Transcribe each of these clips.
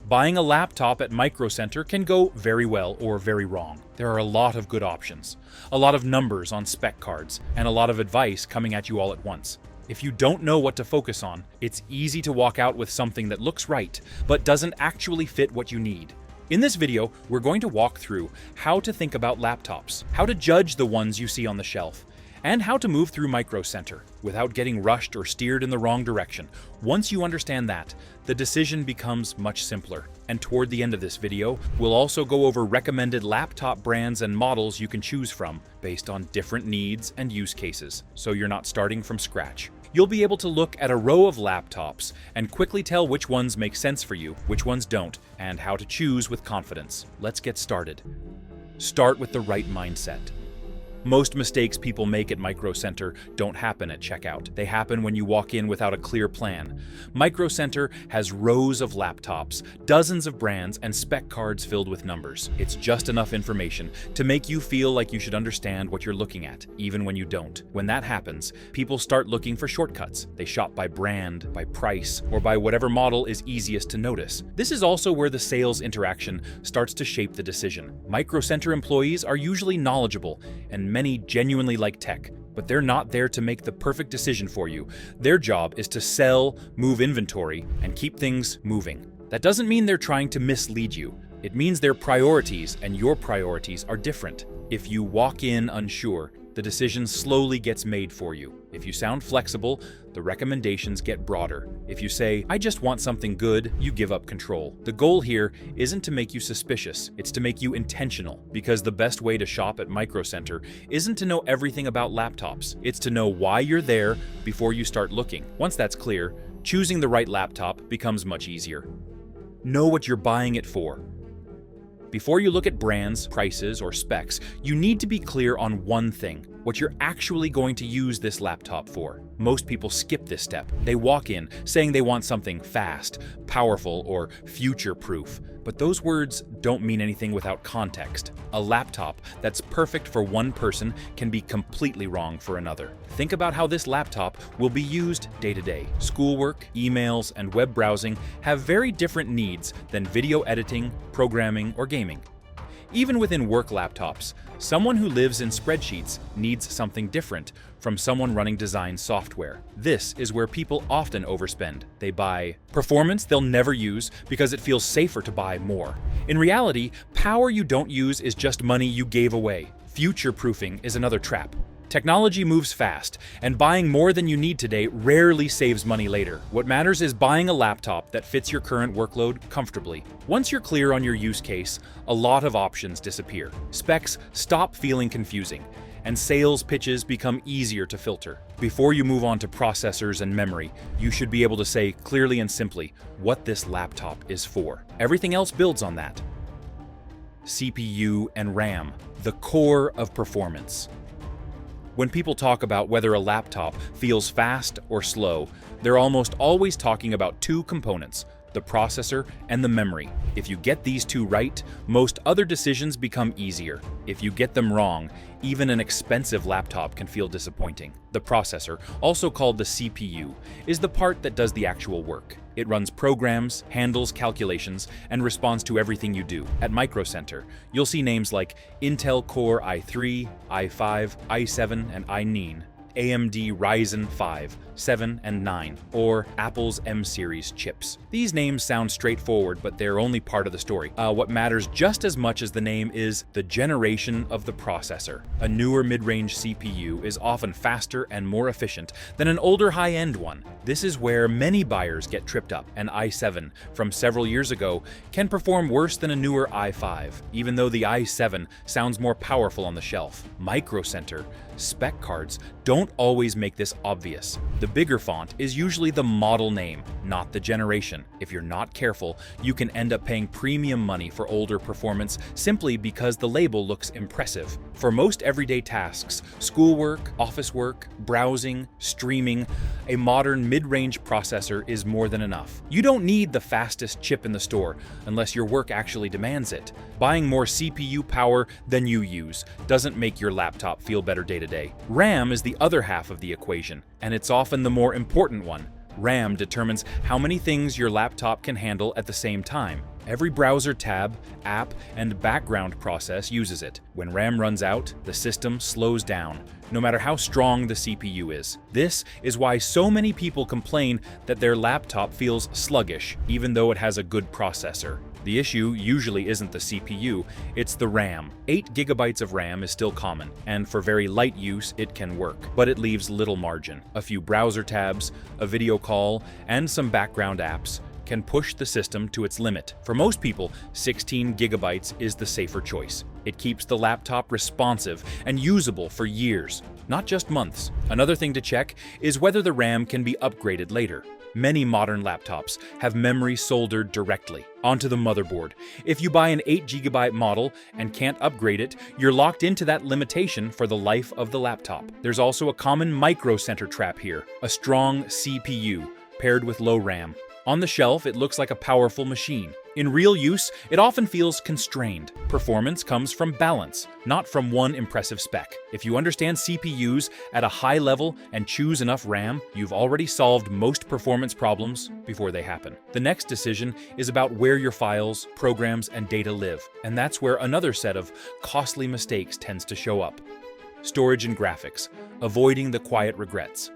Buying a laptop at Micro Center can go very well or very wrong. There are a lot of good options, a lot of numbers on spec cards, and a lot of advice coming at you all at once. If you don't know what to focus on, it's easy to walk out with something that looks right, but doesn't actually fit what you need. In this video, we're going to walk through how to think about laptops, how to judge the ones you see on the shelf, and how to move through Micro Center without getting rushed or steered in the wrong direction. Once you understand that, the decision becomes much simpler. And toward the end of this video, we'll also go over recommended laptop brands and models you can choose from based on different needs and use cases, so you're not starting from scratch. You'll be able to look at a row of laptops and quickly tell which ones make sense for you, which ones don't, and how to choose with confidence. Let's get started. Start with the right mindset. Most mistakes people make at Micro Center don't happen at checkout. They happen when you walk in without a clear plan. Micro Center has rows of laptops, dozens of brands, and spec cards filled with numbers. It's just enough information to make you feel like you should understand what you're looking at, even when you don't. When that happens, people start looking for shortcuts. They shop by brand, by price, or by whatever model is easiest to notice. This is also where the sales interaction starts to shape the decision. Micro Center employees are usually knowledgeable, and many genuinely like tech, but they're not there to make the perfect decision for you. Their job is to sell, move inventory, and keep things moving. That doesn't mean they're trying to mislead you. It means their priorities and your priorities are different. If you walk in unsure, the decision slowly gets made for you. If you sound flexible, the recommendations get broader. If you say, "I just want something good," you give up control. The goal here isn't to make you suspicious, it's to make you intentional, because the best way to shop at Micro Center isn't to know everything about laptops. It's to know why you're there before you start looking. Once that's clear, choosing the right laptop becomes much easier. Know what you're buying it for. Before you look at brands, prices, or specs, you need to be clear on one thing: what you're actually going to use this laptop for. Most people skip this step. They walk in saying they want something fast, powerful, or future-proof. But those words don't mean anything without context. A laptop that's perfect for one person can be completely wrong for another. Think about how this laptop will be used day to day. Schoolwork, emails, and web browsing have very different needs than video editing, programming, or gaming. Even within work laptops, someone who lives in spreadsheets needs something different from someone running design software. This is where people often overspend. They buy performance they'll never use because it feels safer to buy more. In reality, power you don't use is just money you gave away. Future-proofing is another trap. Technology moves fast, and buying more than you need today rarely saves money later. What matters is buying a laptop that fits your current workload comfortably. Once you're clear on your use case, a lot of options disappear. Specs stop feeling confusing, and sales pitches become easier to filter. Before you move on to processors and memory, you should be able to say clearly and simply what this laptop is for. Everything else builds on that. CPU and RAM, the core of performance. When people talk about whether a laptop feels fast or slow, they're almost always talking about two components: the processor and the memory. If you get these two right, most other decisions become easier. If you get them wrong, even an expensive laptop can feel disappointing. The processor, also called the CPU, is the part that does the actual work. It runs programs, handles calculations, and responds to everything you do. At Micro Center, you'll see names like Intel Core i3, i5, i7, and i9, AMD Ryzen 5, 7, and 9, or Apple's M-series chips. These names sound straightforward, but they're only part of the story. What matters just as much as the name is the generation of the processor. A newer mid-range CPU is often faster and more efficient than an older high-end one. This is where many buyers get tripped up. An i7 from several years ago can perform worse than a newer i5, even though the i7 sounds more powerful on the shelf. Micro Center spec cards don't always make this obvious. The bigger font is usually the model name, not the generation. If you're not careful, you can end up paying premium money for older performance simply because the label looks impressive. For most everyday tasks, schoolwork, office work, browsing, streaming, a modern mid-range processor is more than enough. You don't need the fastest chip in the store unless your work actually demands it. Buying more CPU power than you use doesn't make your laptop feel better day to day. RAM is the other half of the equation, and it's often the more important one. RAM determines how many things your laptop can handle at the same time, Every browser tab, app, and background process uses it. When RAM runs out, the system slows down, no matter how strong the CPU is. This is why so many people complain that their laptop feels sluggish, even though it has a good processor. The issue usually isn't the CPU, it's the RAM. 8 GB of RAM is still common, and for very light use it can work, but it leaves little margin. A few browser tabs, a video call, and some background apps can push the system to its limit. For most people, 16 GB is the safer choice. It keeps the laptop responsive and usable for years, not just months. Another thing to check is whether the RAM can be upgraded later. Many modern laptops have memory soldered directly onto the motherboard. If you buy an 8 GB model and can't upgrade it, you're locked into that limitation for the life of the laptop. There's also a common micro center trap here, a strong CPU paired with low RAM. On the shelf, it looks like a powerful machine. In real use, it often feels constrained. Performance comes from balance, not from one impressive spec. If you understand CPUs at a high level and choose enough RAM, you've already solved most performance problems before they happen. The next decision is about where your files, programs, and data live, and that's where another set of costly mistakes tends to show up. Storage and graphics, avoiding the quiet regrets.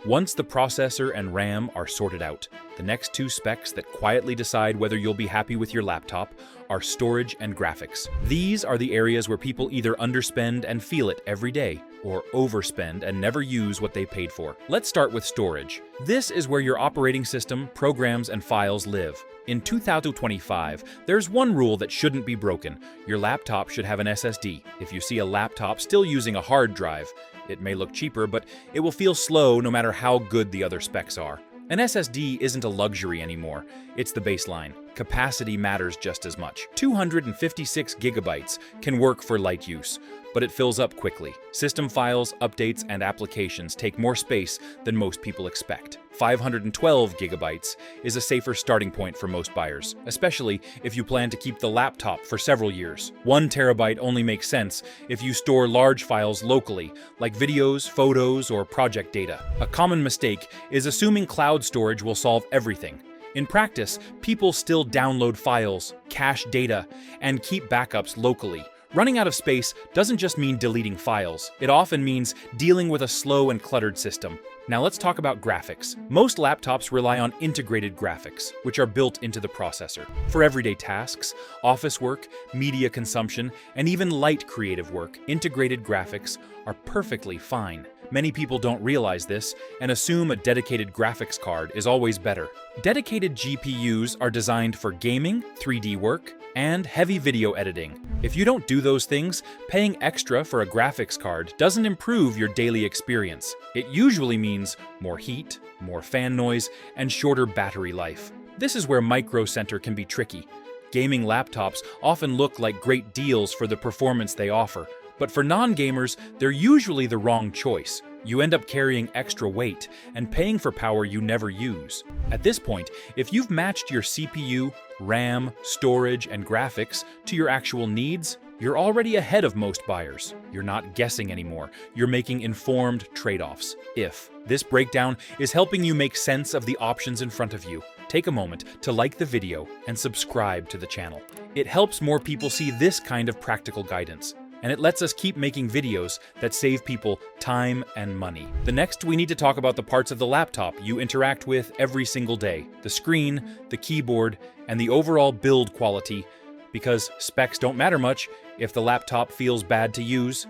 Once the processor and RAM are sorted out, the next two specs that quietly decide whether you'll be happy with your laptop are storage and graphics. These are the areas where people either underspend and feel it every day, or overspend and never use what they paid for. Let's start with storage. This is where your operating system, programs, and files live. In 2025, there's one rule that shouldn't be broken. Your laptop should have an SSD. If you see a laptop still using a hard drive, it may look cheaper, but it will feel slow no matter how good the other specs are. An SSD isn't a luxury anymore, it's the baseline. Capacity matters just as much. 256 gigabytes can work for light use, but it fills up quickly. System files, updates, and applications take more space than most people expect. 512 gigabytes is a safer starting point for most buyers, especially if you plan to keep the laptop for several years. 1 terabyte only makes sense if you store large files locally, like videos, photos, or project data. A common mistake is assuming cloud storage will solve everything. In practice, people still download files, cache data, and keep backups locally. Running out of space doesn't just mean deleting files. It often means dealing with a slow and cluttered system. Now let's talk about graphics. Most laptops rely on integrated graphics, which are built into the processor. For everyday tasks, office work, media consumption, and even light creative work, integrated graphics are perfectly fine. Many people don't realize this and assume a dedicated graphics card is always better. Dedicated GPUs are designed for gaming, 3D work, and heavy video editing. If you don't do those things, paying extra for a graphics card doesn't improve your daily experience. It usually means more heat, more fan noise, and shorter battery life. This is where Micro Center can be tricky. Gaming laptops often look like great deals for the performance they offer, but for non-gamers, they're usually the wrong choice. You end up carrying extra weight and paying for power you never use. At this point, if you've matched your CPU, RAM, storage, and graphics to your actual needs, you're already ahead of most buyers. You're not guessing anymore. You're making informed trade-offs. If this breakdown is helping you make sense of the options in front of you, take a moment to like the video and subscribe to the channel. It helps more people see this kind of practical guidance, and it lets us keep making videos that save people time and money. The next, we need to talk about the parts of the laptop you interact with every single day. The screen, the keyboard, and the overall build quality, because specs don't matter much if the laptop feels bad to use.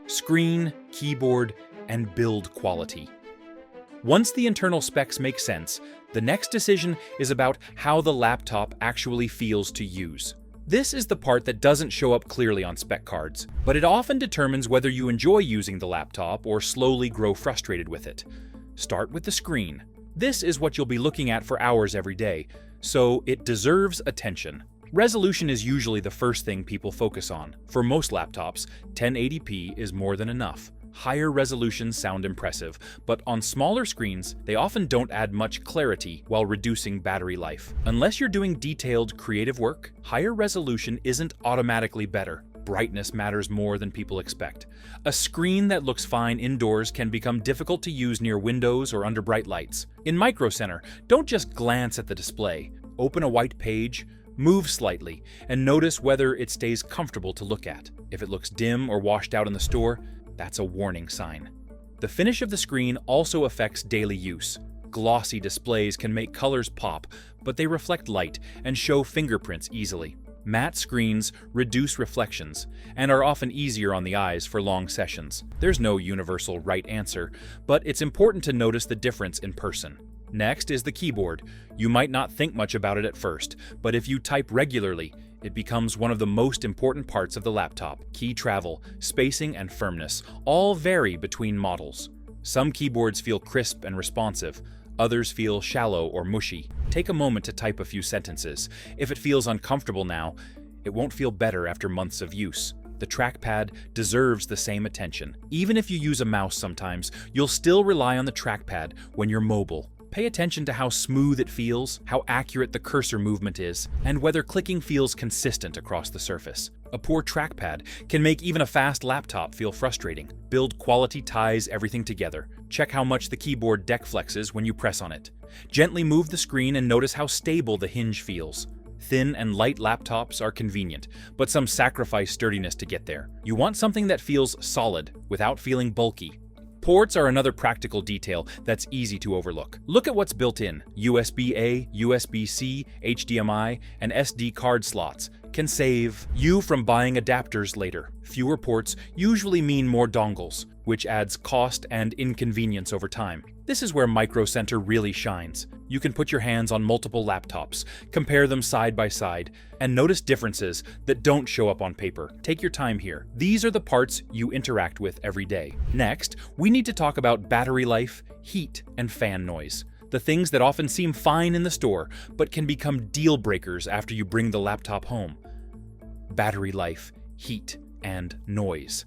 Screen, keyboard, and build quality. Once the internal specs make sense, the next decision is about how the laptop actually feels to use. This is the part that doesn't show up clearly on spec cards, but it often determines whether you enjoy using the laptop or slowly grow frustrated with it. Start with the screen. This is what you'll be looking at for hours every day, so it deserves attention. Resolution is usually the first thing people focus on. For most laptops, 1080p is more than enough. Higher resolutions sound impressive, but on smaller screens, they often don't add much clarity while reducing battery life. Unless you're doing detailed creative work, higher resolution isn't automatically better. Brightness matters more than people expect. A screen that looks fine indoors can become difficult to use near windows or under bright lights. In Micro Center, don't just glance at the display. Open a white page, move slightly, and notice whether it stays comfortable to look at. If it looks dim or washed out in the store, that's a warning sign. The finish of the screen also affects daily use. Glossy displays can make colors pop, but they reflect light and show fingerprints easily. Matte screens reduce reflections and are often easier on the eyes for long sessions. There's no universal right answer, but it's important to notice the difference in person. Next is the keyboard. You might not think much about it at first, but if you type regularly, it becomes one of the most important parts of the laptop. Key travel, spacing, and firmness all vary between models. Some keyboards feel crisp and responsive, others feel shallow or mushy. Take a moment to type a few sentences. If it feels uncomfortable now, it won't feel better after months of use. The trackpad deserves the same attention. Even if you use a mouse sometimes, you'll still rely on the trackpad when you're mobile. Pay attention to how smooth it feels, how accurate the cursor movement is, and whether clicking feels consistent across the surface. A poor trackpad can make even a fast laptop feel frustrating. Build quality ties everything together. Check how much the keyboard deck flexes when you press on it. Gently move the screen and notice how stable the hinge feels. Thin and light laptops are convenient, but some sacrifice sturdiness to get there. You want something that feels solid without feeling bulky. Ports are another practical detail that's easy to overlook. Look at what's built in. USB-A, USB-C, HDMI, and SD card slots can save you from buying adapters later. Fewer ports usually mean more dongles, which adds cost and inconvenience over time. This is where Micro Center really shines. You can put your hands on multiple laptops, compare them side by side, and notice differences that don't show up on paper. Take your time here. These are the parts you interact with every day. Next, we need to talk about battery life, heat, and fan noise. The things that often seem fine in the store, but can become deal breakers after you bring the laptop home. Battery life, heat, and noise.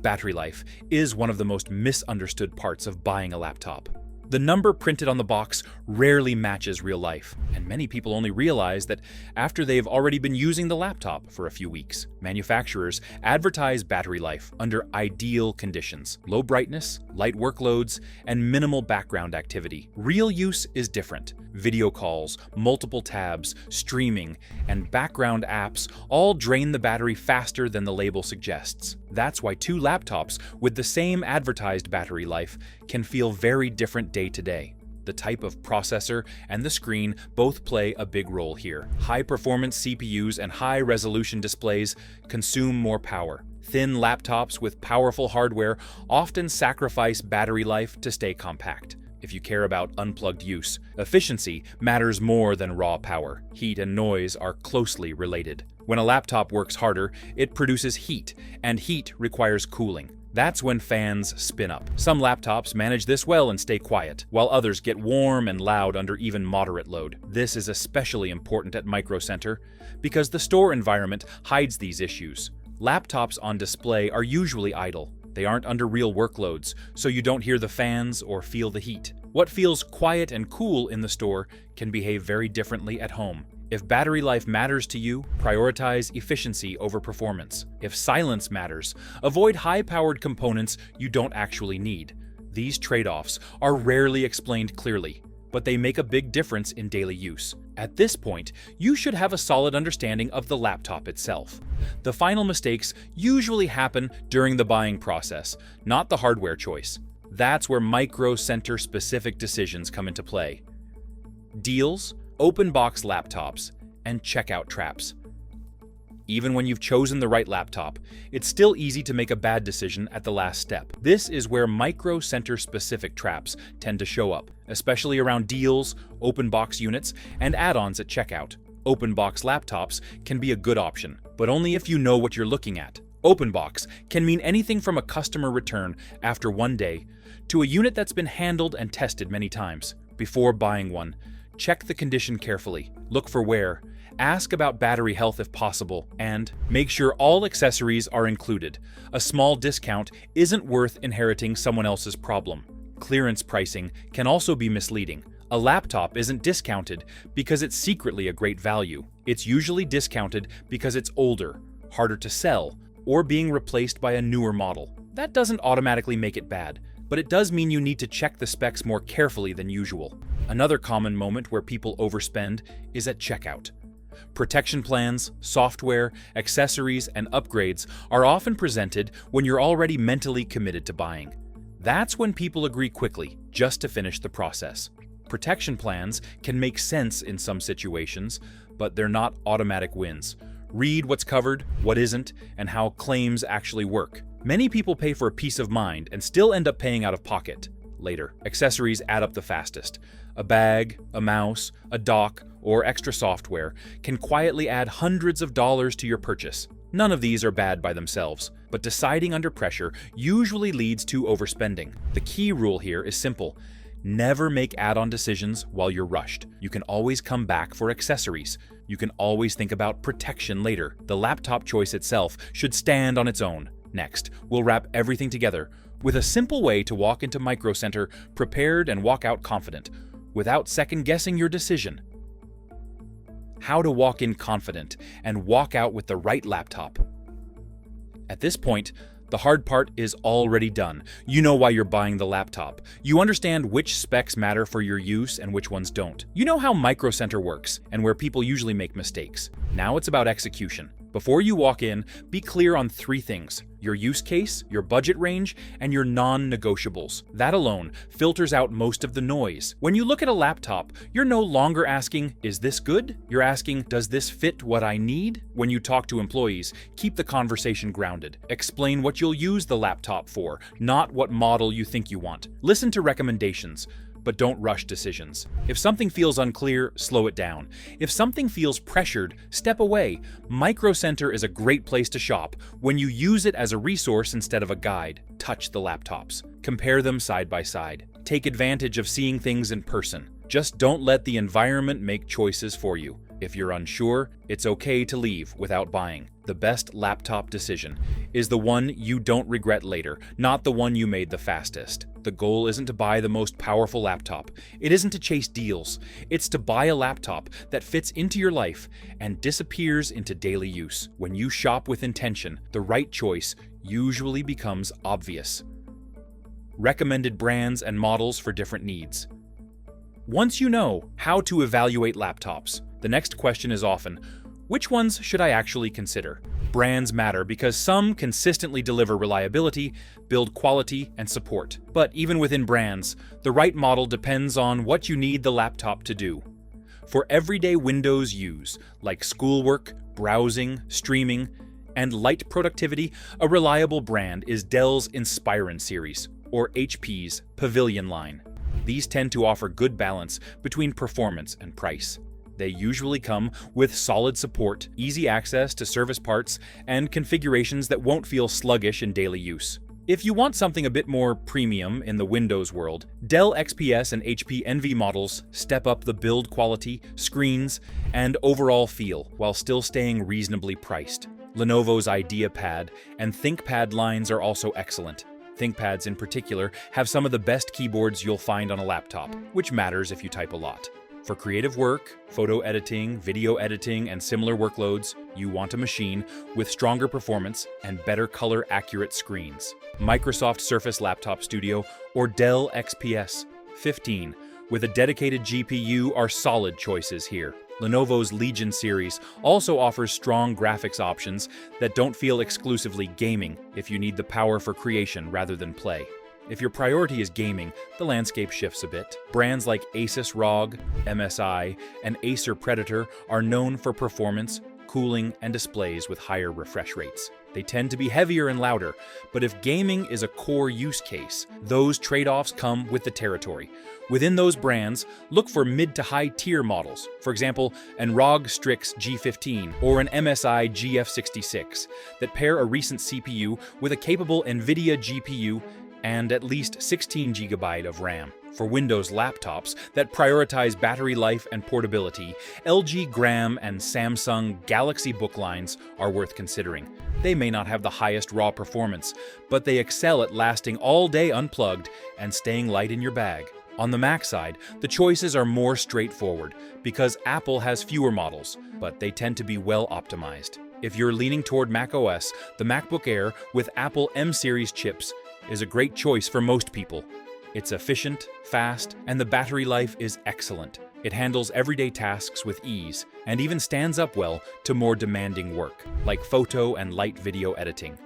Battery life is one of the most misunderstood parts of buying a laptop. The number printed on the box rarely matches real life, and many people only realize that after they've already been using the laptop for a few weeks. Manufacturers advertise battery life under ideal conditions: low brightness, light workloads, and minimal background activity. Real use is different. Video calls, multiple tabs, streaming, and background apps all drain the battery faster than the label suggests. That's why two laptops with the same advertised battery life can feel very different day to day. The type of processor and the screen both play a big role here. High-performance CPUs and high-resolution displays consume more power. Thin laptops with powerful hardware often sacrifice battery life to stay compact. If you care about unplugged use, efficiency matters more than raw power. Heat and noise are closely related. When a laptop works harder, it produces heat, and heat requires cooling. That's when fans spin up. Some laptops manage this well and stay quiet, while others get warm and loud under even moderate load. This is especially important at Micro Center because the store environment hides these issues. Laptops on display are usually idle. They aren't under real workloads, so you don't hear the fans or feel the heat. What feels quiet and cool in the store can behave very differently at home. If battery life matters to you, prioritize efficiency over performance. If silence matters, avoid high-powered components you don't actually need. These trade-offs are rarely explained clearly, but they make a big difference in daily use. At this point, you should have a solid understanding of the laptop itself. The final mistakes usually happen during the buying process, not the hardware choice. That's where Micro Center specific decisions come into play. Deals, open box laptops, and checkout traps. Even when you've chosen the right laptop, it's still easy to make a bad decision at the last step. This is where Micro Center specific traps tend to show up, especially around deals, open box units, and add-ons at checkout. Open box laptops can be a good option, but only if you know what you're looking at. Open box can mean anything from a customer return after one day to a unit that's been handled and tested many times. Before buying one, check the condition carefully, look for wear, ask about battery health if possible, and make sure all accessories are included. A small discount isn't worth inheriting someone else's problem. Clearance pricing can also be misleading. A laptop isn't discounted because it's secretly a great value. It's usually discounted because it's older, harder to sell, or being replaced by a newer model. That doesn't automatically make it bad. but it does mean you need to check the specs more carefully than usual. Another common moment where people overspend is at checkout. Protection plans, software, accessories, and upgrades are often presented when you're already mentally committed to buying. That's when people agree quickly, just to finish the process. Protection plans can make sense in some situations, but they're not automatic wins. Read what's covered, what isn't, and how claims actually work. Many people pay for a peace of mind and still end up paying out of pocket later. Accessories add up the fastest. A bag, a mouse, a dock, or extra software can quietly add hundreds of dollars to your purchase. None of these are bad by themselves, but deciding under pressure usually leads to overspending. The key rule here is simple. Never make add-on decisions while you're rushed. You can always come back for accessories. You can always think about protection later. The laptop choice itself should stand on its own. Next, we'll wrap everything together with a simple way to walk into Micro Center prepared and walk out confident, without second-guessing your decision. How to walk in confident and walk out with the right laptop. At this point, the hard part is already done. You know why you're buying the laptop. You understand which specs matter for your use and which ones don't. You know how Micro Center works and where people usually make mistakes. Now it's about execution. Before you walk in, be clear on 3 things: your use case, your budget range, and your non-negotiables. That alone filters out most of the noise. When you look at a laptop, you're no longer asking, is this good? You're asking, does this fit what I need? When you talk to employees, keep the conversation grounded. Explain what you'll use the laptop for, not what model you think you want. Listen to recommendations, but don't rush decisions. If something feels unclear, slow it down. If something feels pressured, step away. Micro Center is a great place to shop when you use it as a resource instead of a guide. Touch the laptops. Compare them side by side. Take advantage of seeing things in person. Just don't let the environment make choices for you. If you're unsure, it's okay to leave without buying. The best laptop decision is the one you don't regret later, not the one you made the fastest. The goal isn't to buy the most powerful laptop. It isn't to chase deals. It's to buy a laptop that fits into your life and disappears into daily use. When you shop with intention, the right choice usually becomes obvious. Recommended brands and models for different needs. Once you know how to evaluate laptops, the next question is often, which ones should I actually consider? Brands matter because some consistently deliver reliability, build quality, and support. But even within brands, the right model depends on what you need the laptop to do. For everyday Windows use, like schoolwork, browsing, streaming, and light productivity, a reliable brand is Dell's Inspiron series, or HP's Pavilion line. These tend to offer good balance between performance and price. They usually come with solid support, easy access to service parts, and configurations that won't feel sluggish in daily use. If you want something a bit more premium in the Windows world, Dell XPS and HP Envy models step up the build quality, screens, and overall feel while still staying reasonably priced. Lenovo's IdeaPad and ThinkPad lines are also excellent. ThinkPads in particular have some of the best keyboards you'll find on a laptop, which matters if you type a lot. For creative work, photo editing, video editing, and similar workloads, you want a machine with stronger performance and better color-accurate screens. Microsoft Surface Laptop Studio or Dell XPS 15 with a dedicated GPU are solid choices here. Lenovo's Legion series also offers strong graphics options that don't feel exclusively gaming if you need the power for creation rather than play. If your priority is gaming, the landscape shifts a bit. Brands like Asus ROG, MSI, and Acer Predator are known for performance, cooling, and displays with higher refresh rates. They tend to be heavier and louder, but if gaming is a core use case, those trade-offs come with the territory. Within those brands, look for mid to high tier models, for example, an ROG Strix G15 or an MSI GF66, that pair a recent CPU with a capable NVIDIA GPU and at least 16 GB of RAM. For Windows laptops that prioritize battery life and portability, LG Gram and Samsung Galaxy Book lines are worth considering. They may not have the highest raw performance, but they excel at lasting all day unplugged and staying light in your bag. On the Mac side, the choices are more straightforward because Apple has fewer models, but they tend to be well optimized. If you're leaning toward macOS, the MacBook Air with Apple M-series chips is a great choice for most people. It's efficient, fast, and the battery life is excellent. It handles everyday tasks with ease and even stands up well to more demanding work, like photo and light video editing.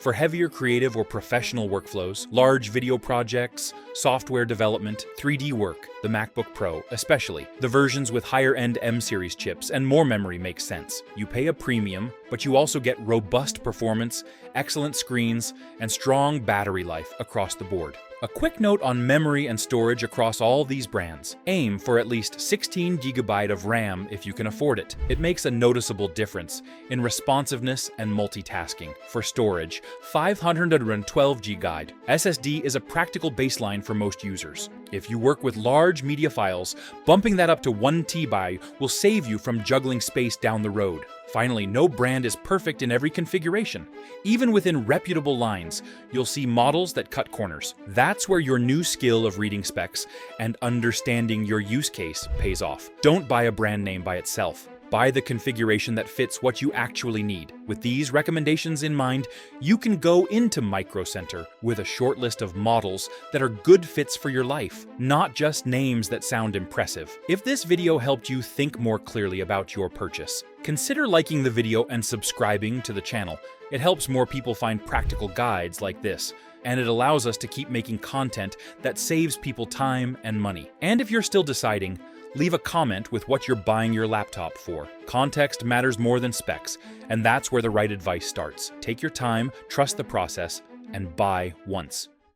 For heavier creative or professional workflows, large video projects, software development, 3D work, the MacBook Pro, especially, the versions with higher-end M-series chips and more memory make sense. You pay a premium, but you also get robust performance, excellent screens, and strong battery life across the board. A quick note on memory and storage across all these brands. Aim for at least 16 GB of RAM if you can afford it. It makes a noticeable difference in responsiveness and multitasking. For storage, 512 GB. SSD is a practical baseline for most users. If you work with large media files, bumping that up to 1 TB will save you from juggling space down the road. Finally, no brand is perfect in every configuration. Even within reputable lines, you'll see models that cut corners. That's where your new skill of reading specs and understanding your use case pays off. Don't buy a brand name by itself. Buy the configuration that fits what you actually need. With these recommendations in mind, you can go into Micro Center with a short list of models that are good fits for your life, not just names that sound impressive. If this video helped you think more clearly about your purchase, consider liking the video and subscribing to the channel. It helps more people find practical guides like this, and it allows us to keep making content that saves people time and money. And if you're still deciding, leave a comment with what you're buying your laptop for. Context matters more than specs, and that's where the right advice starts. Take your time, trust the process, and buy once.